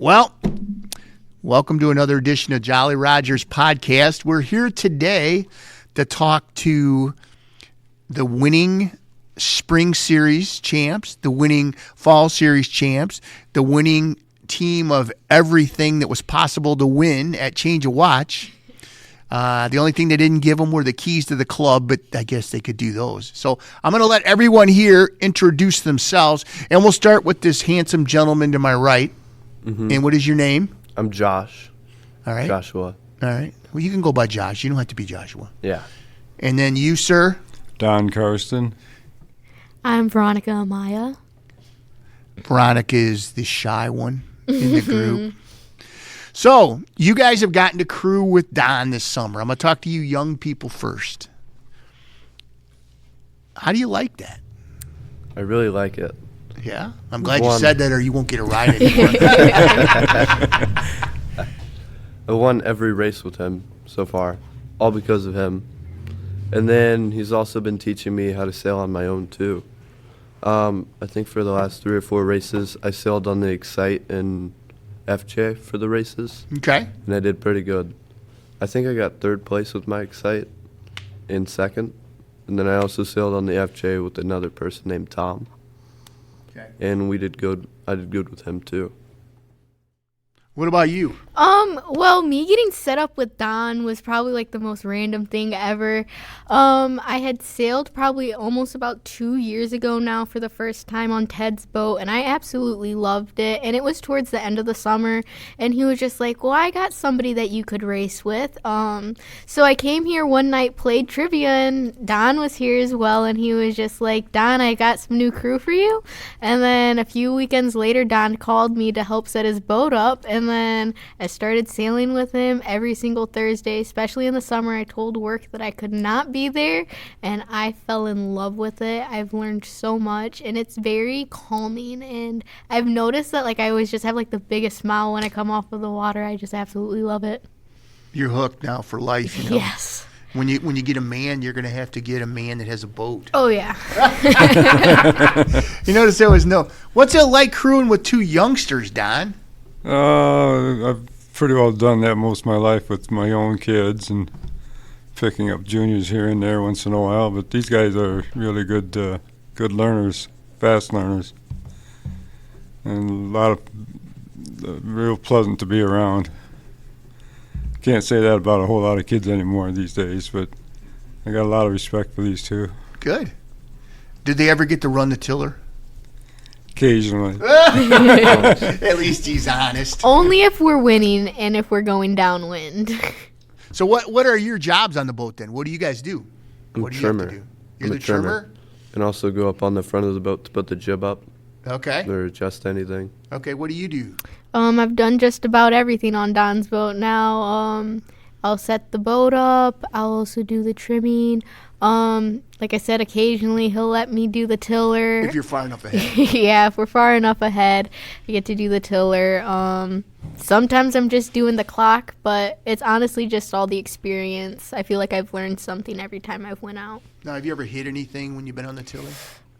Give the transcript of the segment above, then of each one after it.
Well, welcome to another edition of Jolly Rogers Podcast. We're here today to talk to the winning Spring Series champs, the winning Fall Series champs, the winning team of everything that was possible to win at Change of Watch. The only thing they didn't give them were the keys to the club, but I guess they could do those. So I'm going to let everyone here introduce themselves, and we'll start with this handsome gentleman to my right. Mm-hmm. And what is your name? I'm Josh. All right. Joshua. All right. Well, you can go by Josh. You don't have to be Joshua. Yeah. And then you, sir? Don Carsten. I'm Veronica Amaya. Veronica is the shy one in the group. So, you guys have gotten to crew with Don this summer. I'm going to talk to you young people first. How do you like that? I really like it. Yeah? I'm glad you said that or you won't get a ride anymore. I won every race with him so far, all because of him. And then he's also been teaching me how to sail on my own too. I think for the last 3 or 4 races, I sailed on the Excite and FJ for the races. Okay. And I did pretty good. I think I got 3rd place with my Excite and 2nd. And then I also sailed on the FJ with another person named Tom. Okay. And we did good. I did good with him too. What about you? Well, me getting set up with Don was probably like the most random thing ever. I had sailed probably almost about 2 years ago now for the first time on Ted's boat, and I absolutely loved it. And it was towards the end of the summer, and he was just like, well, I got somebody that you could race with. So I came here one night, played trivia, and Don was here as well, and he was just like, Don, I got some new crew for you. And then a few weekends later, Don called me to help set his boat up, and then I started sailing with him every single Thursday, especially in the summer. I told work that I could not be there, and I fell in love with it. I've learned so much, and it's very calming, and I've noticed that like I always just have like the biggest smile when I come off of the water. I just absolutely love it. You're hooked now for life, you know? Yes. When you get a man, you're going to have to get a man that has a boat. Oh, yeah. You notice there was no. What's it like crewing with 2 youngsters, Don? I've pretty well done that most of my life with my own kids and picking up juniors here and there once in a while. But these guys are really good learners, fast learners, and a lot of real pleasant to be around. Can't say that about a whole lot of kids anymore these days, but I got a lot of respect for these 2. Good. Did they ever get to run the tiller? Occasionally. At least he's honest. Only if we're winning and if we're going downwind. So what are your jobs on the boat then? What do you guys do? What do you have to do? You're the trimmer? And also go up on the front of the boat to put the jib up. Okay. Or adjust anything. Okay, what do you do? I've done just about everything on Don's boat now. I'll set the boat up. I'll also do the trimming. Like I said, occasionally he'll let me do the tiller. If you're far enough ahead. Yeah, if we're far enough ahead, I get to do the tiller. Sometimes I'm just doing the clock, but it's honestly just all the experience. I feel like I've learned something every time I've went out. Now, have you ever hit anything when you've been on the tiller?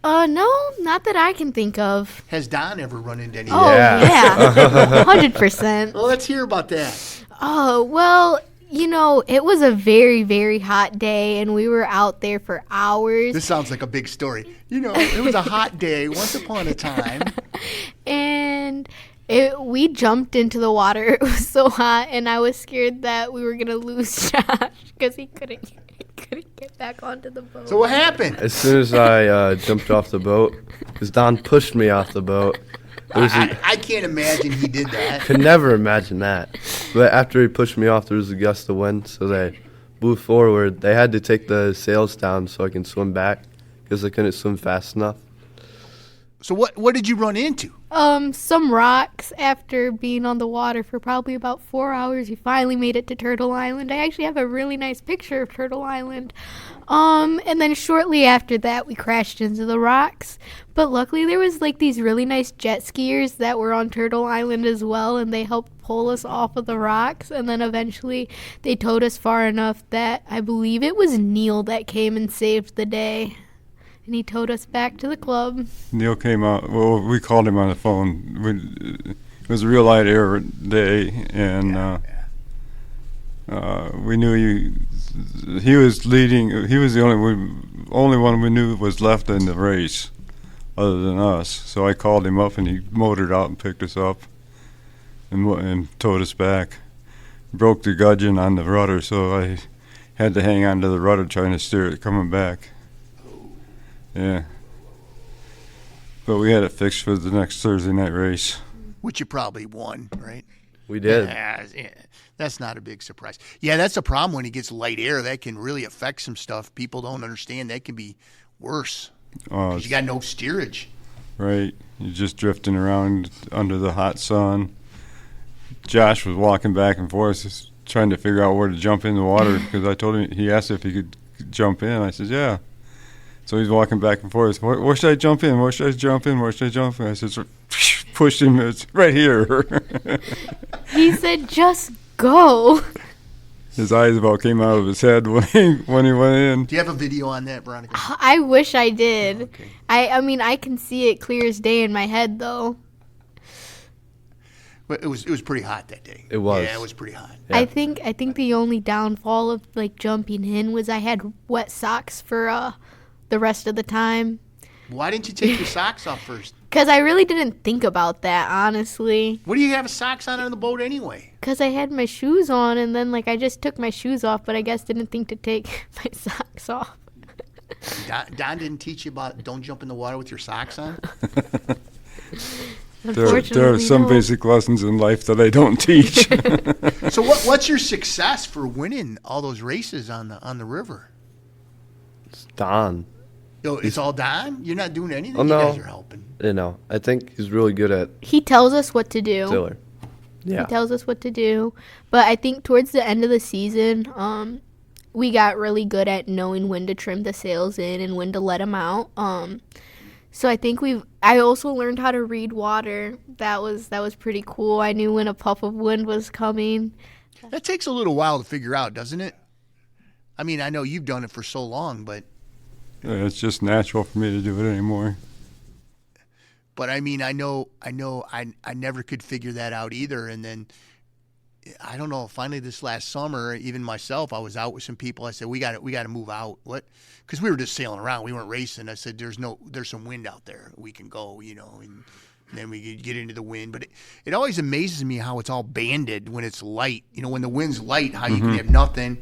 No, not that I can think of. Has Don ever run into anything? Oh, yeah. 100%. Well, let's hear about that. Oh, well, you know, it was a very, very hot day, and we were out there for hours. This sounds like a big story. You know, it was a hot day once upon a time. And we jumped into the water. It was so hot, and I was scared that we were going to lose Josh because he couldn't get back onto the boat. So what happened? As soon as I jumped off the boat, because Don pushed me off the boat. I can't imagine he did that. Could never imagine that. But after he pushed me off, there was a gust of wind, so they blew forward. They had to take the sails down so I can swim back because I couldn't swim fast enough. So what did you run into? Some rocks. After being on the water for probably about 4 hours, we finally made it to Turtle Island. I actually have a really nice picture of Turtle Island. And then shortly after that, we crashed into the rocks. But luckily, there was like these really nice jet skiers that were on Turtle Island as well, and they helped pull us off of the rocks. And then eventually, they towed us far enough that I believe it was Neil that came and saved the day. And he towed us back to the club. Neil came out. Well, we called him on the phone. It was a real light air day, and we knew he was leading. He was the only one we knew was left in the race, other than us. So I called him up, and he motored out and picked us up, and towed us back. Broke the gudgeon on the rudder, so I had to hang on to the rudder trying to steer it coming back. Yeah. But we had it fixed for the next Thursday night race. Which you probably won, right? We did. Yeah, that's not a big surprise. Yeah, that's a problem when he gets light air. That can really affect some stuff. People don't understand that can be worse. 'Cause you got no steerage. Right. You're just drifting around under the hot sun. Josh was walking back and forth just trying to figure out where to jump in the water because I told him, he asked if he could jump in. I said, yeah. So he's walking back and forth. Where should I jump in? Where should I jump in? Where should I jump in? I said, pushed him. It's right here. He said, just go. His eyes about came out of his head when he went in. Do you have a video on that, Veronica? I wish I did. Oh, okay. I mean, I can see it clear as day in my head, though. Well, it was pretty hot that day. It was. Yeah, it was pretty hot. Yeah. I think the only downfall of like jumping in was I had wet socks for the rest of the time. Why didn't you take your socks off first? Because I really didn't think about that, honestly. What do you have socks on the boat anyway? Because I had my shoes on, and then like I just took my shoes off, but I guess didn't think to take my socks off. Don didn't teach you about don't jump in the water with your socks on? There are some no. basic lessons in life that I don't teach. So what's your success for winning all those races on the river? It's Don. Yo, it's all Don? You're not doing anything? Oh, no. You guys are helping. You know, I think he's really good at He tells us what to do. Tiller. Yeah. He tells us what to do. But I think towards the end of the season, we got really good at knowing when to trim the sails in and when to let them out. So I think I also learned how to read water. That was pretty cool. I knew when a puff of wind was coming. That takes a little while to figure out, doesn't it? I mean, I know you've done it for so long, but It's just natural for me to do it anymore. I mean, I know I never could figure that out either. And then I don't know. Finally, this last summer, even myself, I was out with some people. I said, we got to move out. What? Because we were just sailing around. We weren't racing. I said, there's some wind out there. We can go, and then we could get into the wind. But it always amazes me how it's all banded when it's light. When the wind's light, how you can have nothing.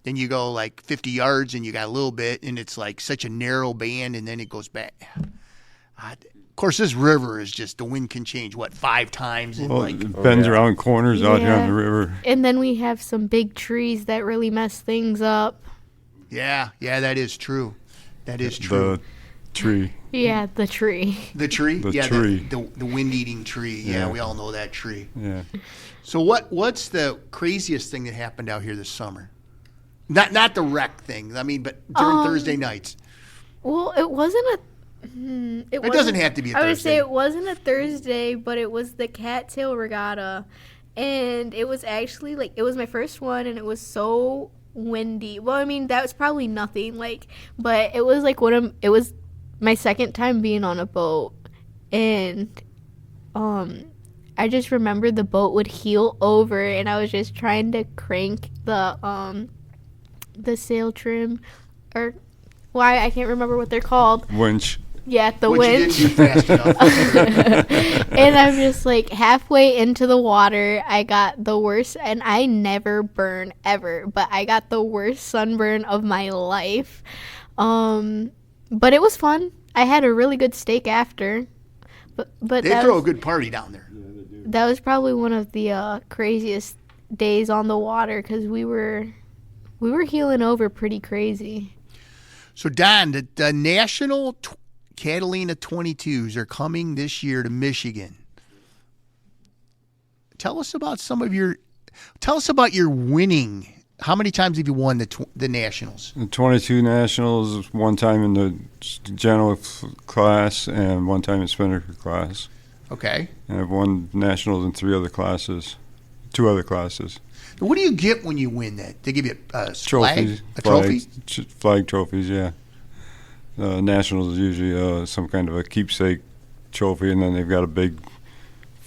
Then you go like 50 yards and you got a little bit, and it's like such a narrow band, and then it goes back. Of course, this river is just, the wind can change, 5 times? And It bends around corners out here on the river. And then we have some big trees that really mess things up. Yeah, that is true. That is true. The tree. Yeah, the tree. The tree? The Yeah, tree. The wind-eating tree. Yeah, Yeah. we all know that tree. Yeah. So what's the craziest thing that happened out here this summer? Not the wreck thing. I mean, but during Thursday nights. Well, it wasn't a. It doesn't have to be a I would Thursday. say it wasn't a Thursday, but it was the cattail regatta, and it was actually it was my first one, and it was so windy. Well, I mean that was probably nothing, but it was it was my second time being on a boat, and I just remember the boat would heel over, and I was just trying to crank the sail trim, or why I can't remember what they're called. Winch. Yeah, the Which winch. you didn't do fast enough. And I'm just halfway into the water, I got the worst, and I never burn ever, but I got the worst sunburn of my life. But it was fun. I had a really good steak after. But They that throw was, a good party down there. that was probably one of the craziest days on the water because we were heeling over pretty crazy. So, Don, the National Catalina 22s are coming this year to Michigan. Tell us about your winning. How many times have you won the Nationals? The 22 Nationals, one time in the general class and one time in Spinnaker class. Okay. And I've won Nationals in 2 other classes. What do you get when you win that? They give you a Trophies. flag? A trophy? Flag trophies, yeah. Nationals is usually some kind of a keepsake trophy, and then they've got a big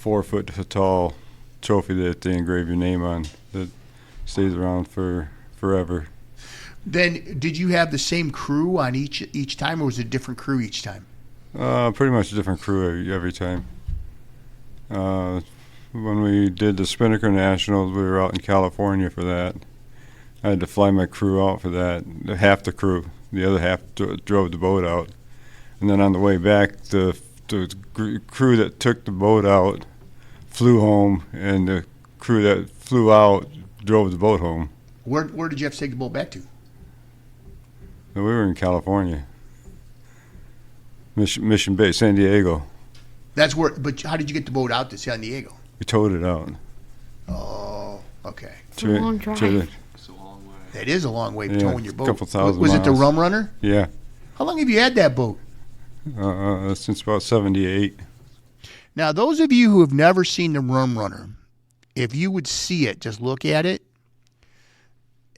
4-foot tall trophy that they engrave your name on that stays around for forever. Then, did you have the same crew on each time, or was it a different crew each time? Pretty much a different crew every time. When we did the Spinnaker Nationals, we were out in California for that. I had to fly my crew out for that. Half the crew, the other half drove the boat out. And then on the way back, the crew that took the boat out flew home, and the crew that flew out drove the boat home. Where did you have to take the boat back to? We were in California, Mission Bay, San Diego. That's where. But how did you get the boat out to San Diego? We towed it out. Oh, okay. It's a long drive. That is a long way Yeah, towing your boat. couple thousand Was it the miles. Rumb Runner? Yeah, How long have you had that boat? since about '78. Now, those of you who have never seen the Rumb Runner, if you would see it, just look at it,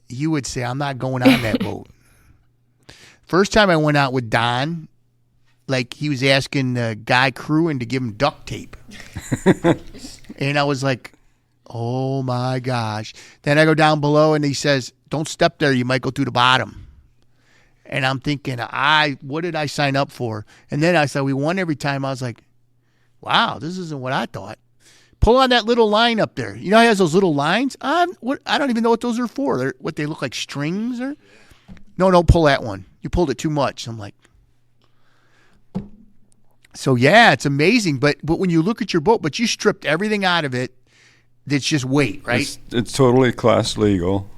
you would say, I'm not going on that boat. First time I went out with Don, like he was asking the guy crewing to give him duct tape. And I was like, oh my gosh. Then I go down below and he says, don't step there, you might go through the bottom. And I'm thinking, what did I sign up for? And then I said, we won every time. I was like, wow, this isn't what I thought. Pull on that little line up there. You know how he has those little lines? I don't even know what those are for. What they look like strings or? No, don't pull that one. You pulled it too much. I'm like, so yeah, it's amazing. But when you look at your boat, but you stripped everything out of it. That's just weight, right? It's totally class legal.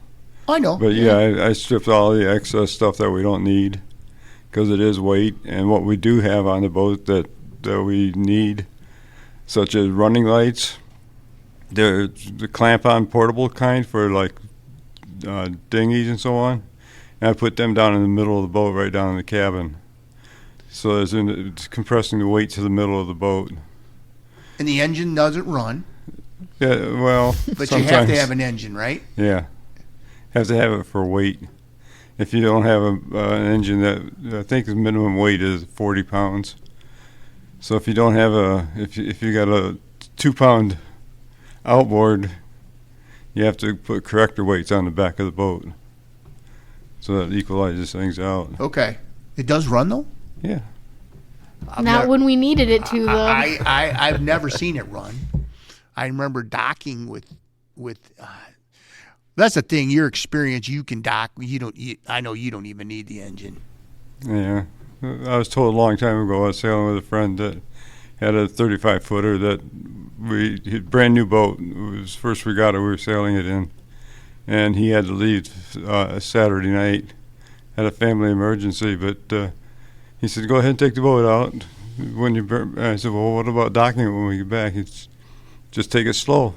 I know. But yeah, I stripped all the excess stuff that we don't need because it is weight. And what we do have on the boat that we need, such as running lights, the clamp-on portable kind for like dinghies and so on. And I put them down in the middle of the boat, right down in the cabin. So it's compressing the weight to the middle of the boat. And the engine doesn't run. Yeah, well, But sometimes, you have to have an engine, right? Yeah, have to have it for weight. If you don't have an engine that I think the minimum weight is 40 pounds. So if you don't have if you got a 2-pound outboard, you have to put corrector weights on the back of the boat. So that equalizes things out. Okay. It does run though? Yeah. Not when we needed it to, though. I've never seen it run. I remember docking with that's the thing. Your experience, you can dock. I know you don't even need the engine. Yeah. I was told a long time ago, I was sailing with a friend that had a 35-footer that brand new boat. It was the first regatta we were sailing it in. And he had to leave Saturday night. Had a family emergency, but he said, go ahead and take the boat out. I said, well, what about docking it when we get back? It's just take it slow.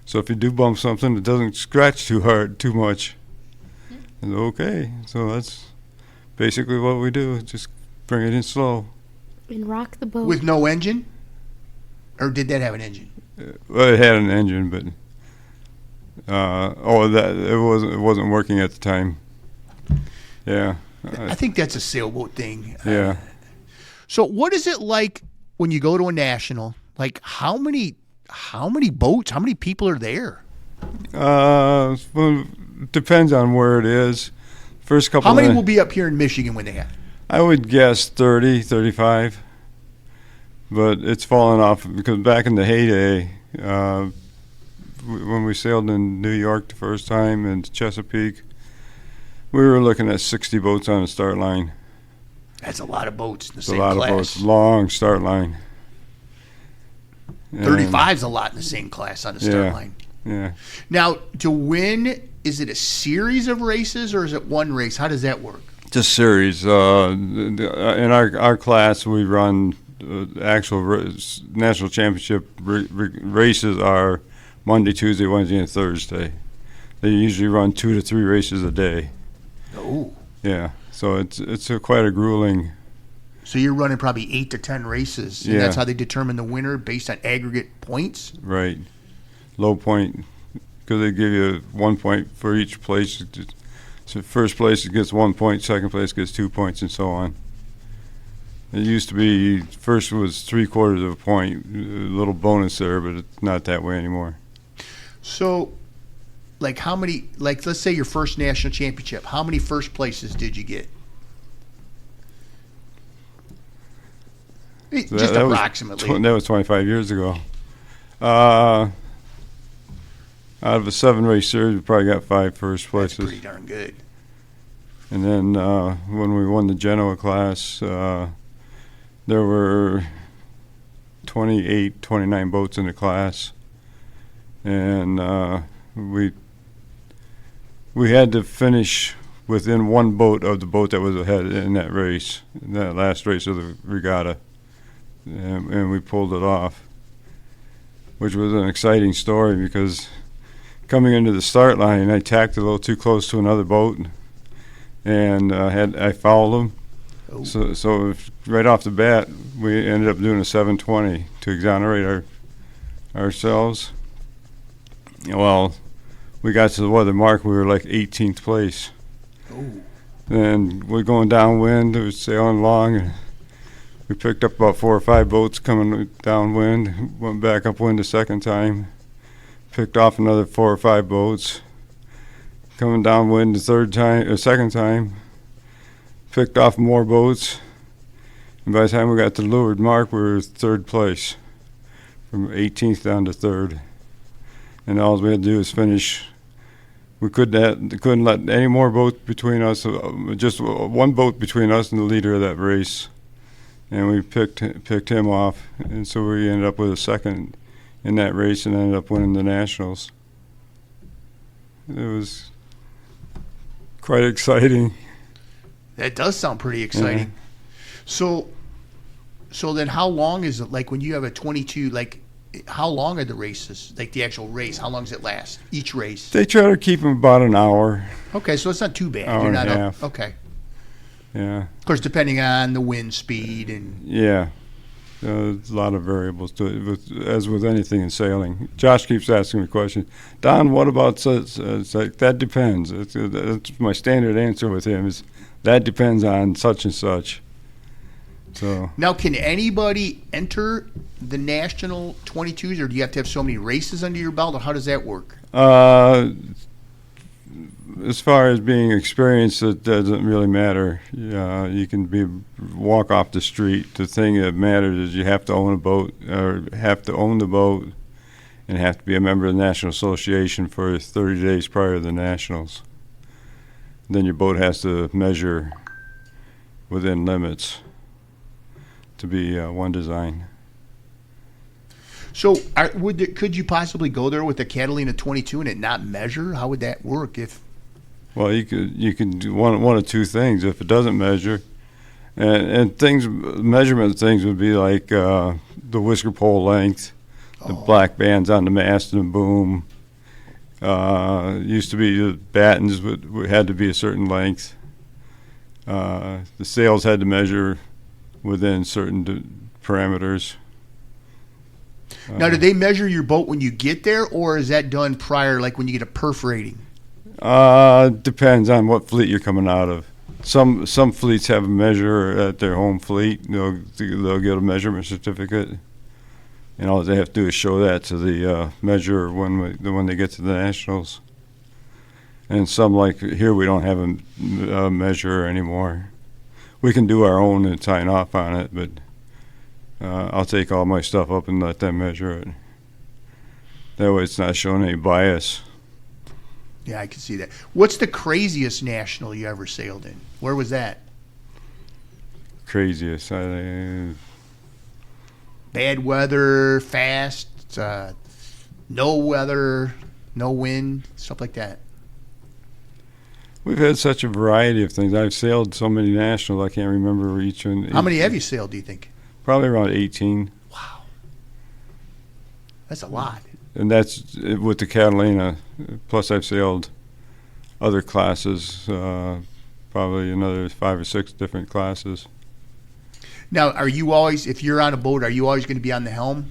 So if you do bump something, it doesn't scratch too much. I said, okay. So that's basically what we do. Just bring it in slow. And rock the boat. With no engine? Or did that have an engine? Well, it had an engine, but it wasn't working at the time. Yeah. I think that's a sailboat thing. Yeah. So what is it like when you go to a national? Like how many boats, how many people are there? Well, depends on where it is. First couple. How many will be up here in Michigan when they have? I would guess 30, 35. But it's fallen off because back in the heyday, when we sailed in New York the first time and Chesapeake, we were looking at 60 boats on the start line. That's a lot of boats in the It's same a lot class. of boats, long start line. 35 is a lot in the same class on the start line. Yeah. Now, to win, is it a series of races or is it one race? How does that work? It's a series. In our class, we run actual national championship races are Monday, Tuesday, Wednesday, and Thursday. They usually run 2 to 3 races a day. Oh. Yeah. So it's quite a grueling. So you're running probably 8 to 10 races, and that's how they determine the winner based on aggregate points? Right. Low point, because they give you 1 point for each place. So first place gets 1 point, second place gets 2 points, and so on. It used to be first was 3/4 of a point, a little bonus there, but it's not that way anymore. So, like how many? Like let's say your first national championship. How many first places did you get? Just approximately. That was 25 years ago. Out of a 7-race series, we probably got 5 first places. That's pretty darn good. And then when we won the Genoa class, there were 28, 29 boats in the class, and we had to finish within one boat of the boat that was ahead in that race, in that last race of the regatta, and we pulled it off, which was an exciting story because coming into the start line, I tacked a little too close to another boat, and I fouled him. Oh. So right off the bat, we ended up doing a 720 to exonerate ourselves. Well, we got to the weather mark. We were like 18th place. Oh. And we're going downwind. We were sailing along, and we picked up about 4 or 5 boats coming downwind. Went back upwind the second time. Picked off another 4 or 5 boats. Coming downwind the second time. Picked off more boats, and by the time we got to the leeward mark, we were 3rd place, from 18th down to 3rd. And all we had to do was finish. We couldn't let any more boats between us, just one boat between us and the leader of that race. And we picked him off, and so we ended up with a 2nd in that race and ended up winning the Nationals. It was quite exciting. That does sound pretty exciting. Yeah. So then how long is it, like when you have a 22, like how long are the races, like the actual race? How long does it last, each race? They try to keep them about an hour. Okay, so it's not too bad. Hour You're and not a half. Okay. Yeah. Of course, depending on the wind speed and. Yeah. There's a lot of variables to it, as with anything in sailing. Josh keeps asking me questions. Don, what about such? It's like, that depends. That's my standard answer with him is, that depends on such and such. So Now, can anybody enter the national 22s, or do you have to have so many races under your belt, or how does that work? as far as being experienced, it doesn't really matter. You can walk off the street. The thing that matters is you have to own a boat, or have to own the boat, and have to be a member of the National Association for 30 days prior to the Nationals. Then your boat has to measure within limits to be one design. So, could you possibly go there with a Catalina 22 and it not measure? How would that work? Well, you can do one of two things. If it doesn't measure, and measurement things would be like the whisker pole length, the black bands on the mast and the boom. Used to be the battens had to be a certain length. The sails had to measure within certain parameters. Now, do they measure your boat when you get there, or is that done prior, like when you get a perf rating? Depends on what fleet you're coming out of. Some fleets have a measure at their home fleet. They'll get a measurement certificate, and all they have to do is show that to the measurer when they get to the Nationals. And some, like here, we don't have a measurer anymore. We can do our own and sign off on it, but I'll take all my stuff up and let them measure it. That way it's not showing any bias. Yeah, I can see that. What's the craziest national you ever sailed in? Where was that? Craziest. Bad weather, fast, no weather, no wind, stuff like that. We've had such a variety of things. I've sailed so many nationals, I can't remember each one. How many have you sailed, do you think? Probably around 18. Wow. That's a lot. And that's with the Catalina. Plus I've sailed other classes, probably another 5 or 6 different classes. Now, are you always, if you're on a boat, are you always going to be on the helm?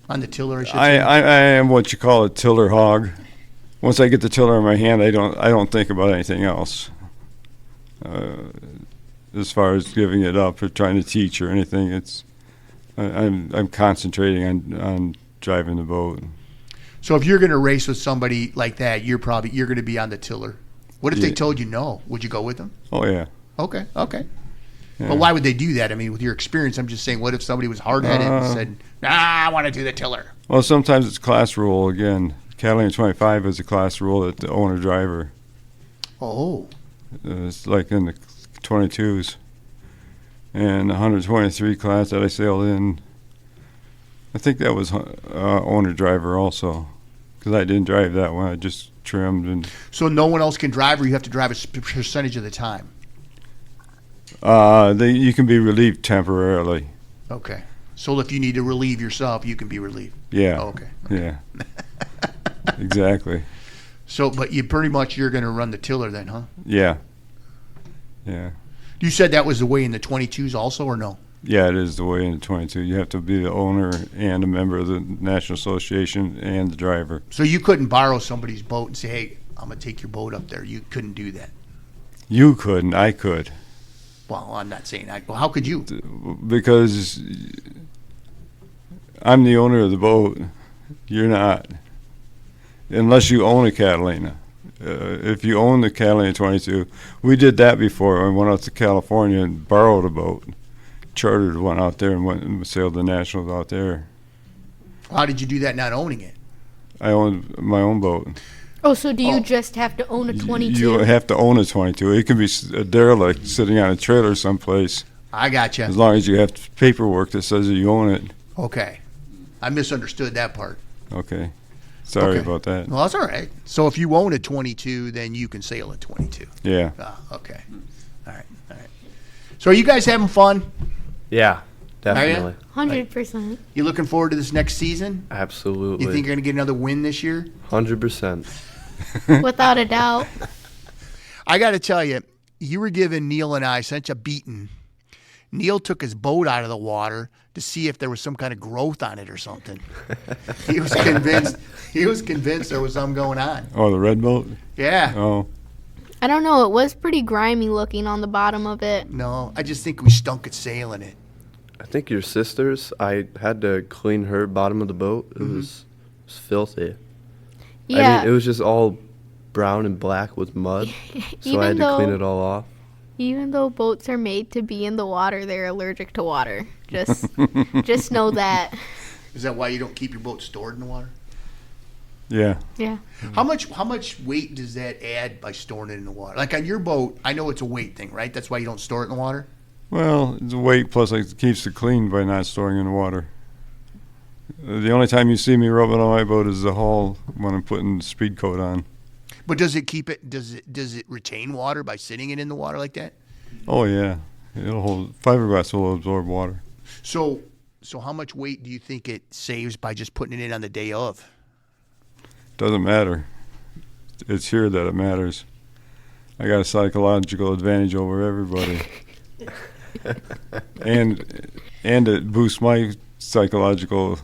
On the tiller, I should say? I am what you call a tiller hog. Once I get the tiller in my hand, I don't think about anything else. as far as giving it up or trying to teach or anything. I'm concentrating on driving the boat. So if you're going to race with somebody like that, you're going to be on the tiller. What if they told you no? Would you go with them? Oh yeah. Okay. Yeah. But why would they do that? I mean, with your experience, I'm just saying, what if somebody was hard-headed and said, nah, I want to do the tiller? Well, sometimes it's class rule again. Catalina 25 is a class rule that the owner driver. Oh. It's like in the 22s. And the 123 class that I sailed in, I think that was owner driver also, because I didn't drive that one. I just trimmed and. So no one else can drive, or you have to drive a percentage of the time? You can be relieved temporarily. Okay. So if you need to relieve yourself, you can be relieved. Yeah. Oh, okay. Yeah. Exactly. So, but you're going to run the tiller then, huh? Yeah. Yeah. You said that was the way in the 22s also, or no? Yeah, it is the way in the 22. You have to be the owner and a member of the National Association and the driver. So you couldn't borrow somebody's boat and say, hey, I'm going to take your boat up there. You couldn't do that. You couldn't. I could. Well, I'm not saying that. Well, how could you? Because I'm the owner of the boat. You're not. Unless you own a Catalina. If you own the Catalina 22, we did that before. I went out to California and borrowed a boat, chartered one out there, and went and sailed the Nationals out there. How did you do that not owning it? I owned my own boat. Oh, so do you just have to own a 22? You have to own a 22. It can be a derelict sitting on a trailer someplace. I gotcha. As long as you have paperwork that says that you own it. Okay. I misunderstood that part. Okay. Sorry Okay. about that. Well, that's all right. So if you own a 22, then you can sail a 22. Yeah. Okay. All right. So are you guys having fun? Yeah, definitely. 100%. You looking forward to this next season? Absolutely. You think you're going to get another win this year? 100%. Without a doubt. I got to tell you, you were giving Neil and I such a beating. Neil took his boat out of the water to see if there was some kind of growth on it or something. He was convinced. There was something going on. Oh, the red boat? Yeah. Oh. I don't know. It was pretty grimy looking on the bottom of it. No, I just think we stunk at sailing it. I think your sister's, I had to clean her bottom of the boat. It was filthy. Yeah. I mean, it was just all brown and black with mud, so I had to clean it all off. Even though boats are made to be in the water, they're allergic to water. Just know that. Is that why you don't keep your boat stored in the water? Yeah. Yeah. How much weight does that add by storing it in the water? Like on your boat, I know it's a weight thing, right? That's why you don't store it in the water? Well, it's a weight plus it keeps it clean by not storing in the water. The only time you see me rubbing on my boat is the hull when I'm putting the speed coat on. But does it keep it? Does it retain water by sitting it in the water like that? Oh yeah, it'll hold. Fiberglass will absorb water. So how much weight do you think it saves by just putting it in on the day of? Doesn't matter. It's here that it matters. I got a psychological advantage over everybody, and it boosts my psychological.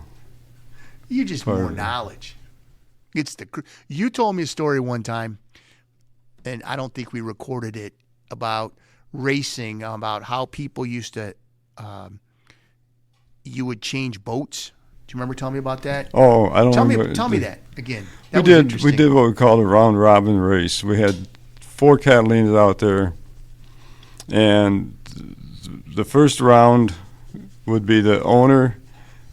You just more knowledge. You told me a story one time, and I don't think we recorded it, about racing, about how people used to, you would change boats. Do you remember telling me about that? Oh, I don't Tell remember. me that again. We did what we called a round robin race. We had 4 Catalinas out there, and the first round would be the owner,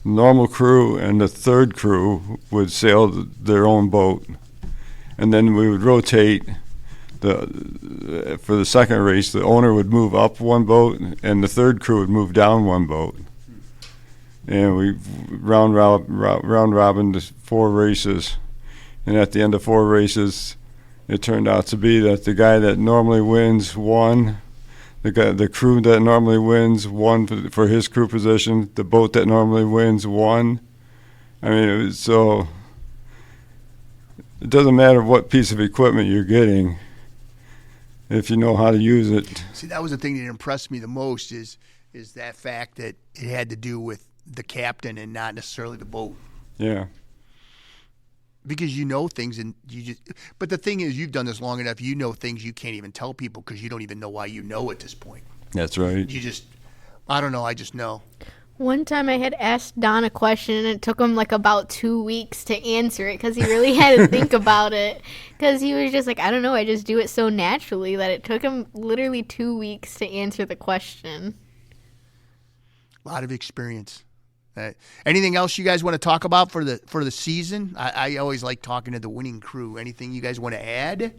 normal crew, and the third crew would sail their own boat, and then we would rotate. For the second race, the owner would move up one boat, and the third crew would move down one boat, and we round robin to 4 races, and at the end of 4 races, it turned out to be that the guy that normally wins won. The crew that normally wins won for his crew position. The boat that normally wins won. I mean, it doesn't matter what piece of equipment you're getting if you know how to use it. See, that was the thing that impressed me the most is that fact that it had to do with the captain and not necessarily the boat. Yeah. Because you know things, and but the thing is, you've done this long enough. You know things you can't even tell people because you don't even know why you know at this point. That's right. You just, I don't know. I just know. One time I had asked Don a question and it took him like about 2 weeks to answer it because he really had to think about it. Because he was just like, I don't know, I just do it so naturally that it took him literally 2 weeks to answer the question. A lot of experience. Anything else you guys want to talk about for the season? I always like talking to the winning crew. Anything you guys want to add?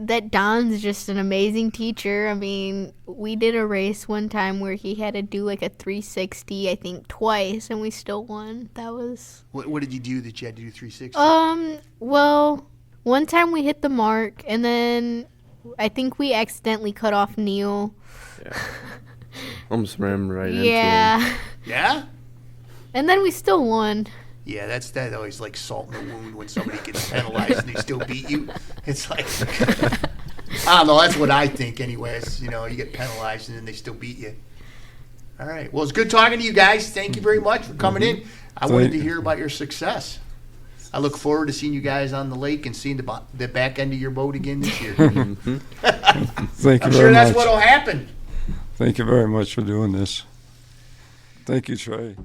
That Don's just an amazing teacher. I mean, we did a race one time where he had to do like a 360, I think twice, and we still won. That was... What did you do that you had to do 360? Well, one time we hit the mark, and then I think we accidentally cut off Neil. Yeah. Almost ran right into him. Yeah. Yeah? And then we still won. Yeah, that always like salt in the wound when somebody gets penalized and they still beat you. It's like, I don't know, that's what I think anyways. You know, you get penalized and then they still beat you. All right. Well, it's good talking to you guys. Thank you very much for coming in. I wanted to hear about your success. I look forward to seeing you guys on the lake and seeing the back end of your boat again this year. Thank you I'm very sure that's much. what'll happen. Thank you very much for doing this. Thank you, Trey.